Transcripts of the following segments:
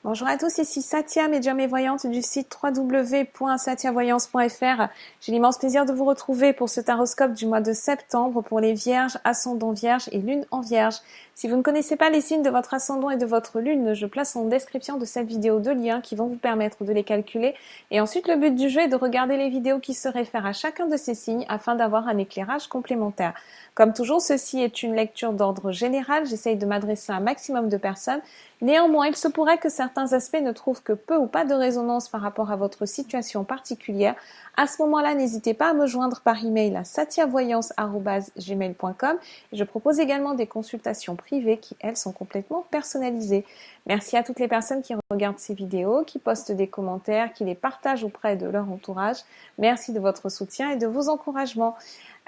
Bonjour à tous, ici Sathia, médium et voyante du site www.sathiavoyance.fr. J'ai l'immense plaisir de vous retrouver pour ce taroscope du mois de septembre pour les Vierges, Ascendant Vierge et Lune en Vierge. Si vous ne connaissez pas les signes de votre ascendant et de votre lune, je place en description de cette vidéo deux liens qui vont vous permettre de les calculer. Et ensuite, le but du jeu est de regarder les vidéos qui se réfèrent à chacun de ces signes afin d'avoir un éclairage complémentaire. Comme toujours, ceci est une lecture d'ordre général. J'essaye de m'adresser à un maximum de personnes. Néanmoins, il se pourrait que certains aspects ne trouvent que peu ou pas de résonance par rapport à votre situation particulière. À ce moment-là, n'hésitez pas à me joindre par email à sathiavoyance@gmail.com. Je propose également des consultations privées qui, elles, sont complètement personnalisées. Merci à toutes les personnes qui regardent ces vidéos, qui postent des commentaires, qui les partagent auprès de leur entourage. Merci de votre soutien et de vos encouragements.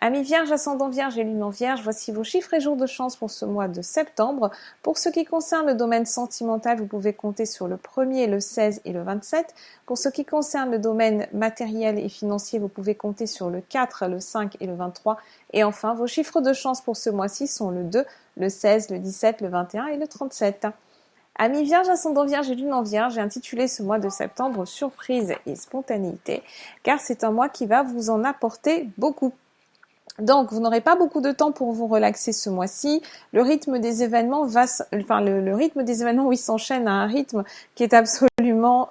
Amis Vierge, Ascendant Vierge et Lune en Vierge, voici vos chiffres et jours de chance pour ce mois de septembre. Pour ce qui concerne le domaine sentimental, vous pouvez compter sur le 1er, le 16 et le 27. Pour ce qui concerne le domaine matériel et financier, vous pouvez compter sur le 4, le 5 et le 23. Et enfin, vos chiffres de chance pour ce mois-ci sont le 2, le 16, le 17, le 21 et le 37. Amis Vierge, Ascendant Vierge et Lune en Vierge, j'ai intitulé ce mois de septembre Surprise et spontanéité, car c'est un mois qui va vous en apporter beaucoup. Donc, vous n'aurez pas beaucoup de temps pour vous relaxer ce mois-ci. Le rythme des événements le rythme des événements, oui, s'enchaîne à un rythme qui est absolument,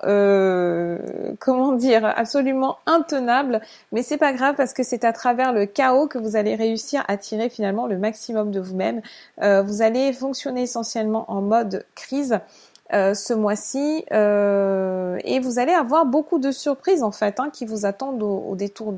absolument intenable. Mais c'est pas grave parce que c'est à travers le chaos que vous allez réussir à tirer finalement le maximum de vous-même. Vous allez fonctionner essentiellement en mode crise. Ce mois-ci et vous allez avoir beaucoup de surprises en fait qui vous attendent au détour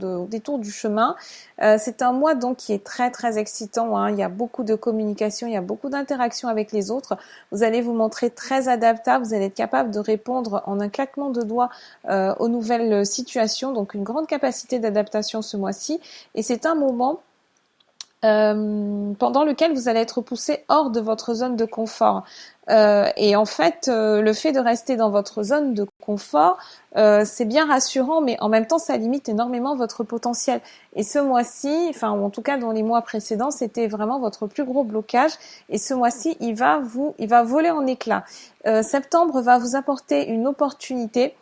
du chemin. C'est un mois donc qui est très très excitant. Il y a beaucoup de communication, il y a beaucoup d'interactions avec les autres. Vous allez vous montrer très adaptable, vous allez être capable de répondre en un claquement de doigts aux nouvelles situations. Donc une grande capacité d'adaptation ce mois-ci et c'est un moment pendant lequel vous allez être poussé hors de votre zone de confort. Et en fait, le fait de rester dans votre zone de confort, c'est bien rassurant, mais en même temps, ça limite énormément votre potentiel. Et ce mois-ci, ou en tout cas dans les mois précédents, c'était vraiment votre plus gros blocage. Et ce mois-ci, il va voler en éclats. Septembre va vous apporter une opportunité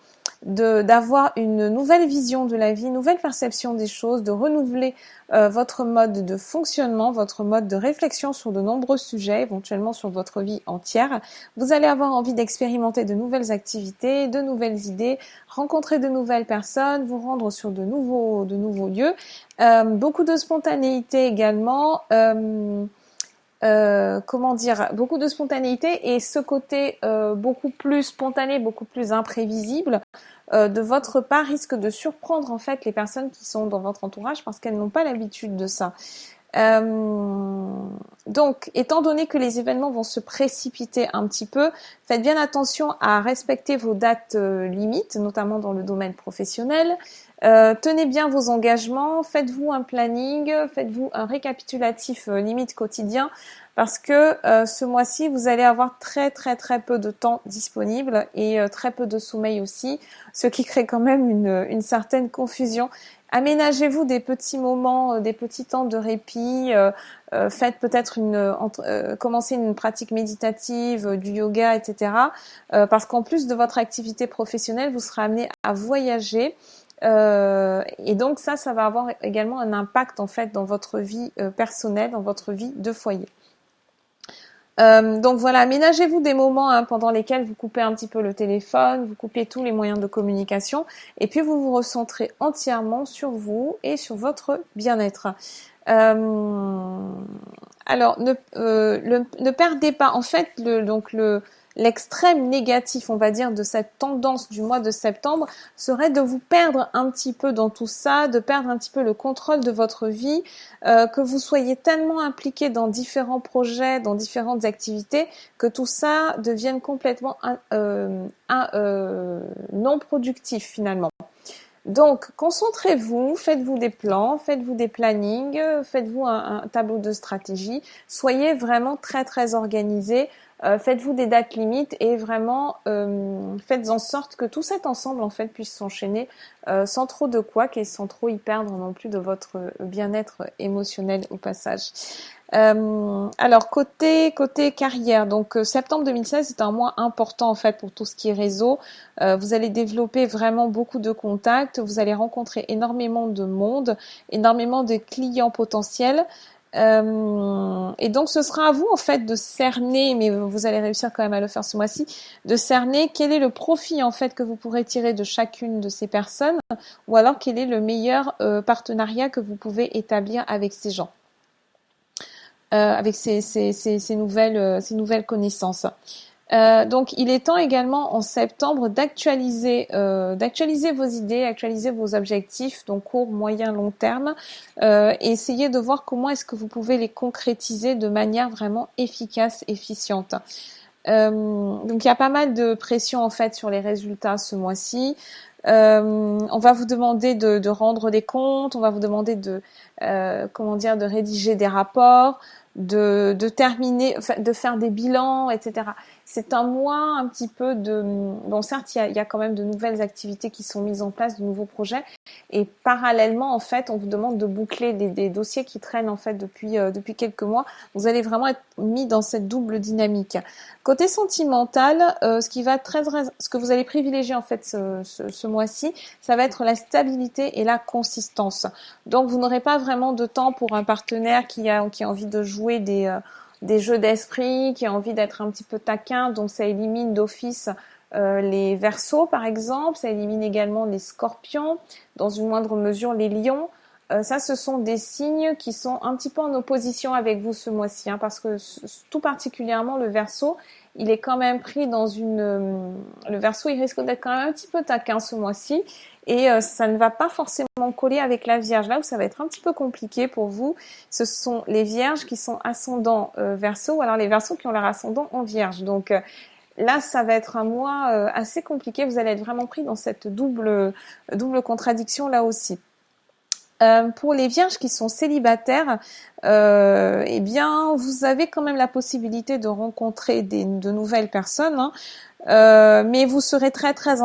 d'avoir une nouvelle vision de la vie, une nouvelle perception des choses, de renouveler votre mode de fonctionnement, votre mode de réflexion sur de nombreux sujets, éventuellement sur votre vie entière. Vous allez avoir envie d'expérimenter de nouvelles activités, de nouvelles idées, rencontrer de nouvelles personnes, vous rendre sur de nouveaux lieux. Beaucoup de spontanéité également. Beaucoup de spontanéité et ce côté beaucoup plus spontané, beaucoup plus imprévisible de votre part risque de surprendre en fait les personnes qui sont dans votre entourage parce qu'elles n'ont pas l'habitude de ça. Donc, étant donné que les événements vont se précipiter un petit peu, faites bien attention à respecter vos dates limites, notamment dans le domaine professionnel. Tenez bien vos engagements, faites-vous un planning, faites-vous un récapitulatif limite quotidien parce que ce mois-ci, vous allez avoir très très très peu de temps disponible et très peu de sommeil aussi, ce qui crée quand même une certaine confusion. Aménagez-vous des petits moments, des petits temps de répit, faites peut-être commencez une pratique méditative, du yoga, etc. Parce qu'en plus de votre activité professionnelle, vous serez amené à voyager. Et donc ça va avoir également un impact en fait dans votre vie personnelle, dans votre vie de foyer. Donc voilà, aménagez-vous des moments pendant lesquels vous coupez un petit peu le téléphone, vous coupez tous les moyens de communication et puis vous vous recentrez entièrement sur vous et sur votre bien-être. Alors, ne perdez pas, en fait, l'extrême négatif, on va dire, de cette tendance du mois de septembre serait de vous perdre un petit peu dans tout ça, de perdre un petit peu le contrôle de votre vie, que vous soyez tellement impliqué dans différents projets, dans différentes activités, que tout ça devienne complètement non productif finalement. Donc, concentrez-vous, faites-vous des plans, faites-vous des plannings, faites-vous un tableau de stratégie, soyez vraiment très très organisé, faites-vous des dates limites et vraiment faites en sorte que tout cet ensemble en fait puisse s'enchaîner sans trop de couacs et sans trop y perdre non plus de votre bien-être émotionnel au passage. Alors côté carrière, donc septembre 2016 est un mois important en fait pour tout ce qui est réseau. Vous allez développer vraiment beaucoup de contacts, vous allez rencontrer énormément de monde, énormément de clients potentiels. Et donc ce sera à vous en fait de cerner, mais vous allez réussir quand même à le faire ce mois-ci, de cerner quel est le profit en fait que vous pourrez tirer de chacune de ces personnes, ou alors quel est le meilleur partenariat que vous pouvez établir avec ces gens. Avec ces nouvelles connaissances. Donc, il est temps également en septembre d'actualiser vos idées, actualiser vos objectifs, donc court, moyen, long terme, et essayer de voir comment est-ce que vous pouvez les concrétiser de manière vraiment efficace, efficiente. Donc, il y a pas mal de pression en fait sur les résultats ce mois-ci. On va vous demander de rendre des comptes, on va vous demander de rédiger des rapports, de terminer, enfin, de faire des bilans, etc. C'est un mois un petit peu bon, certes, il y a quand même de nouvelles activités qui sont mises en place, de nouveaux projets, et parallèlement, en fait, on vous demande de boucler des dossiers qui traînent en fait depuis quelques mois. Vous allez vraiment être mis dans cette double dynamique. Côté sentimental, ce que vous allez privilégier en fait ce mois-ci, ça va être la stabilité et la consistance. Donc vous n'aurez pas vraiment de temps pour un partenaire qui a envie de jouer des jeux d'esprit, qui a envie d'être un petit peu taquin, donc ça élimine d'office les Verseaux par exemple, ça élimine également les Scorpions, dans une moindre mesure les Lions. Ça, ce sont des signes qui sont un petit peu en opposition avec vous ce mois-ci, hein, parce que tout particulièrement le Verseau, il est quand même pris dans le Verseau, il risque d'être quand même un petit peu taquin ce mois-ci, et ça ne va pas forcément coller avec la Vierge. Là où ça va être un petit peu compliqué pour vous, ce sont les Vierges qui sont ascendants Verseau, ou alors les Verseaux qui ont leur ascendant en Vierge. Donc là, ça va être un mois assez compliqué. Vous allez être vraiment pris dans cette double contradiction là aussi. Pour les vierges qui sont célibataires, eh bien, vous avez quand même la possibilité de rencontrer de nouvelles personnes, hein, mais vous serez très très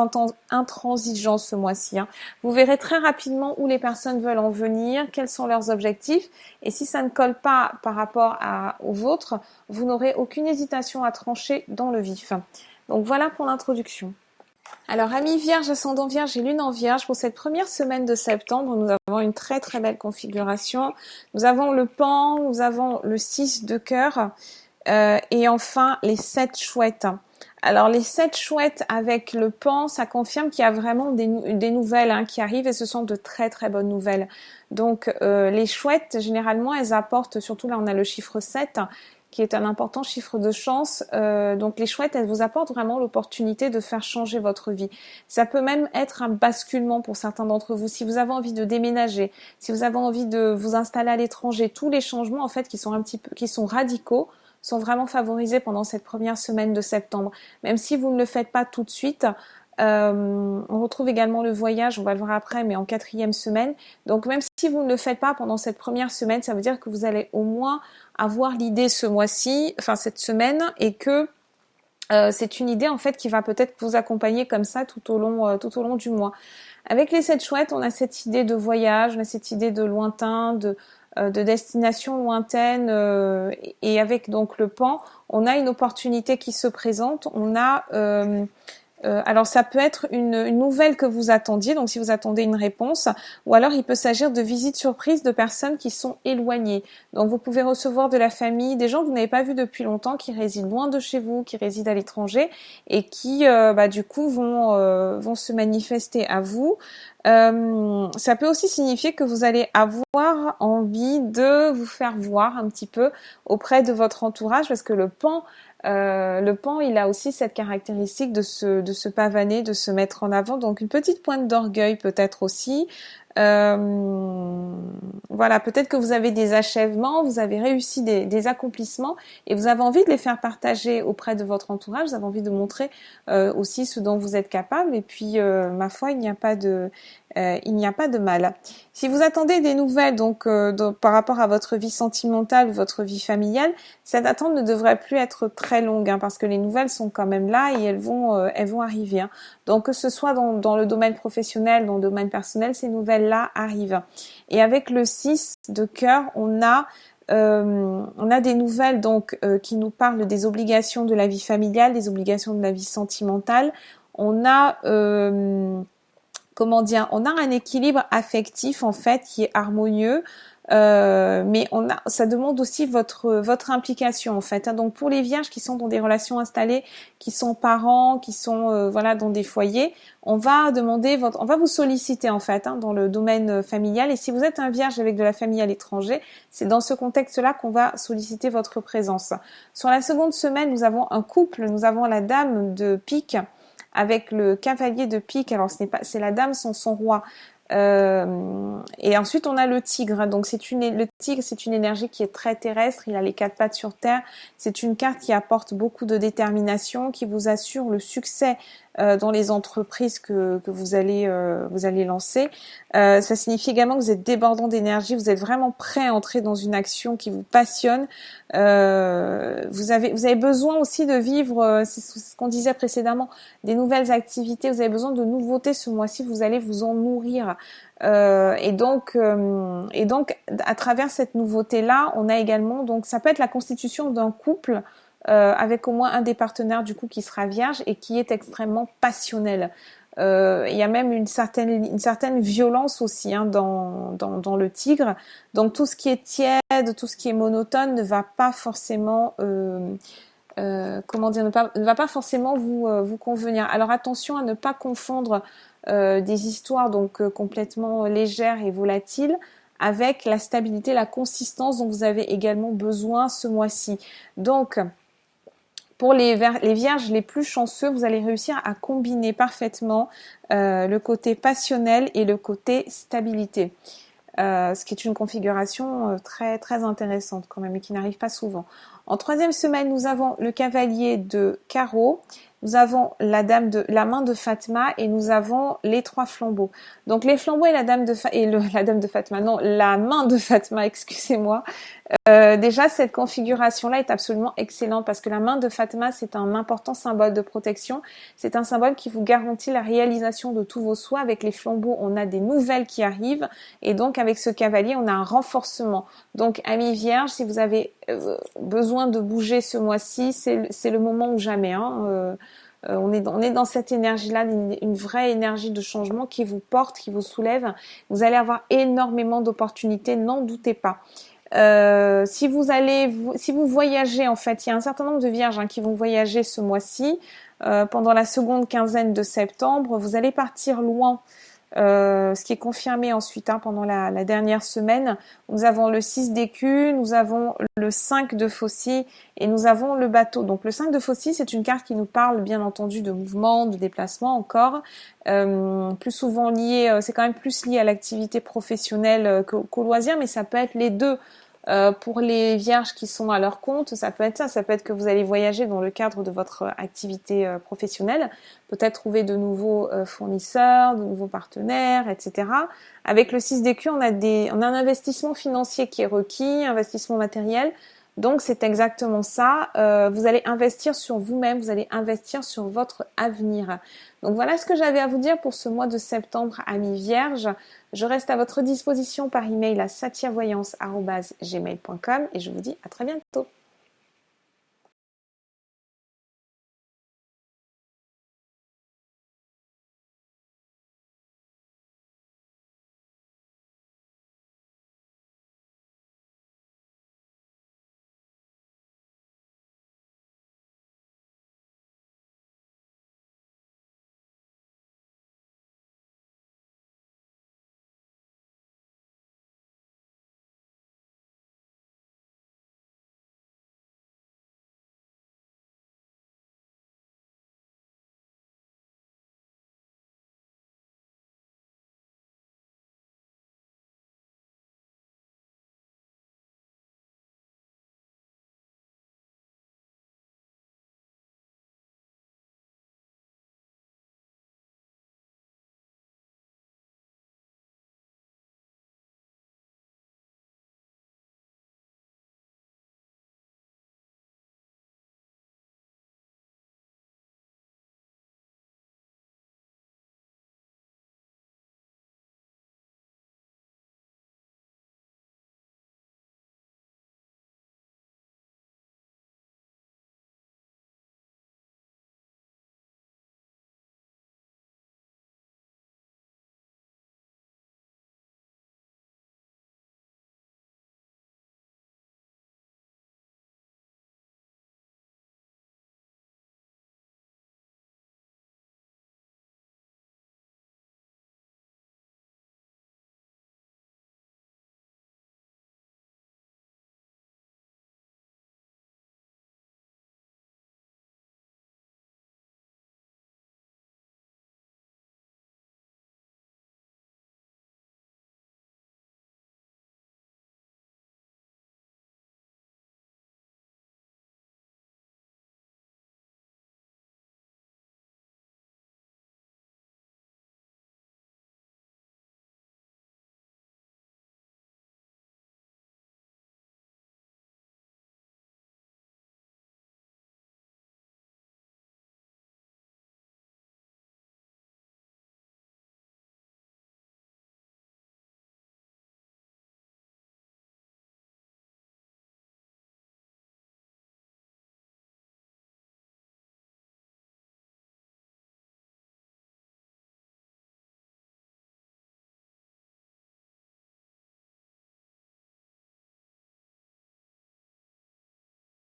intransigeant ce mois-ci, hein. Vous verrez très rapidement où les personnes veulent en venir, quels sont leurs objectifs, et si ça ne colle pas par rapport aux vôtres, vous n'aurez aucune hésitation à trancher dans le vif. Donc voilà pour l'introduction. Alors, amis Vierge, ascendant Vierge et Lune en Vierge, pour cette première semaine de septembre, nous avons une très très belle configuration. Nous avons le Pan, nous avons le 6 de cœur et enfin les 7 chouettes. Alors, les 7 chouettes avec le Pan, ça confirme qu'il y a vraiment des nouvelles hein, qui arrivent et ce sont de très très bonnes nouvelles. Donc, les chouettes, généralement, elles apportent, surtout là on a le chiffre 7, qui est un important chiffre de chance. Donc les chouettes, elles vous apportent vraiment l'opportunité de faire changer votre vie. Ça peut même être un basculement pour certains d'entre vous. Si vous avez envie de déménager, si vous avez envie de vous installer à l'étranger, tous les changements en fait qui sont radicaux, sont vraiment favorisés pendant cette première semaine de septembre. Même si vous ne le faites pas tout de suite, on retrouve également le voyage, on va le voir après, mais en 4e semaine. Donc même si vous ne le faites pas pendant cette première semaine, ça veut dire que vous allez au moins avoir l'idée ce mois-ci, enfin cette semaine, et que c'est une idée en fait qui va peut-être vous accompagner comme ça tout au long du mois. Avec les 7 chouettes, on a cette idée de voyage, on a cette idée de lointain, de destination lointaine, et avec donc le Pan, on a une opportunité qui se présente. On a alors ça peut être une nouvelle que vous attendiez, donc si vous attendez une réponse, ou alors il peut s'agir de visites surprises de personnes qui sont éloignées. Donc vous pouvez recevoir de la famille, des gens que vous n'avez pas vus depuis longtemps, qui résident loin de chez vous, qui résident à l'étranger, et qui du coup vont se manifester à vous. Ça peut aussi signifier que vous allez avoir envie de vous faire voir un petit peu auprès de votre entourage, parce que le Pan, il a aussi cette caractéristique de se pavaner, de se mettre en avant, donc une petite pointe d'orgueil peut-être aussi. Voilà, peut-être que vous avez des achèvements, vous avez réussi des accomplissements et vous avez envie de les faire partager auprès de votre entourage, vous avez envie de montrer aussi ce dont vous êtes capable, et puis ma foi, il n'y a pas de mal. Si vous attendez des nouvelles donc par rapport à votre vie sentimentale ou votre vie familiale, cette attente ne devrait plus être très longue hein, parce que les nouvelles sont quand même là et elles vont arriver. Hein. Donc que ce soit dans le domaine professionnel, dans le domaine personnel, ces nouvelles-là arrivent. Et avec le 6 de cœur, on a On a des nouvelles donc qui nous parlent des obligations de la vie familiale, des obligations de la vie sentimentale. On a comment dire, on a un équilibre affectif en fait qui est harmonieux. Mais ça demande aussi votre implication en fait. Hein. Donc pour les vierges qui sont dans des relations installées, qui sont parents, qui sont voilà dans des foyers, on va vous solliciter en fait hein, dans le domaine familial. Et si vous êtes un vierge avec de la famille à l'étranger, c'est dans ce contexte-là qu'on va solliciter votre présence. Sur la seconde semaine, nous avons un couple, nous avons la dame de pique avec le cavalier de pique. Alors c'est la dame sans son roi. Et ensuite on a le tigre. Donc le tigre, c'est une énergie qui est très terrestre. Il a les 4 pattes sur terre. C'est une carte qui apporte beaucoup de détermination, qui vous assure le succès dans les entreprises que vous allez lancer. Ça signifie également que vous êtes débordant d'énergie. Vous êtes vraiment prêt à entrer dans une action qui vous passionne. Vous avez besoin aussi de vivre, c'est ce qu'on disait précédemment, des nouvelles activités. Vous avez besoin de nouveautés ce mois-ci. Vous allez vous en nourrir. Et donc à travers cette nouveauté-là, on a également, donc ça peut être la constitution d'un couple avec au moins un des partenaires du coup qui sera vierge et qui est extrêmement passionnel. Il y a même une certaine violence aussi hein, dans le tigre. Donc tout ce qui est tiède, tout ce qui est monotone ne va pas forcément ne va pas forcément vous convenir. Alors attention à ne pas confondre des histoires donc complètement légères et volatiles avec la stabilité, la consistance dont vous avez également besoin ce mois-ci. Donc pour les vierges les plus chanceux, vous allez réussir à combiner parfaitement le côté passionnel et le côté stabilité. Ce qui est une configuration très très intéressante quand même et qui n'arrive pas souvent. En troisième semaine, nous avons le cavalier de carreau, nous avons la main de Fatma et nous avons les 3 flambeaux. Donc les flambeaux et la main de Fatma, excusez-moi. Déjà, cette configuration-là est absolument excellente parce que la main de Fatma, c'est un important symbole de protection. C'est un symbole qui vous garantit la réalisation de tous vos souhaits. Avec les flambeaux, on a des nouvelles qui arrivent et donc avec ce cavalier, on a un renforcement. Donc, amis vierges, si vous avez besoin de bouger ce mois-ci, c'est le moment ou jamais. Hein. On est dans cette énergie-là, une vraie énergie de changement qui vous porte, qui vous soulève. Vous allez avoir énormément d'opportunités, n'en doutez pas. Si vous voyagez, en fait, il y a un certain nombre de vierges hein, qui vont voyager ce mois-ci. Pendant la seconde quinzaine de septembre, vous allez partir loin. Ce qui est confirmé ensuite hein, pendant la dernière semaine. Nous avons le 6 d'écus, nous avons le 5 de faucille et nous avons le bateau. Donc le 5 de faucille, c'est une carte qui nous parle bien entendu de mouvement, de déplacement encore. Plus souvent lié, c'est quand même plus lié à l'activité professionnelle qu'au loisir, mais ça peut être les deux. Pour les vierges qui sont à leur compte, ça peut être ça. Ça peut être que vous allez voyager dans le cadre de votre activité professionnelle, peut-être trouver de nouveaux fournisseurs, de nouveaux partenaires, etc. Avec le 6 d'écus, on a un investissement financier qui est requis, investissement matériel. Donc c'est exactement ça. Vous allez investir sur vous-même, vous allez investir sur votre avenir. Donc voilà ce que j'avais à vous dire pour ce mois de septembre, amis vierges. Je reste à votre disposition par email à satiavoyance@gmail.com et je vous dis à très bientôt.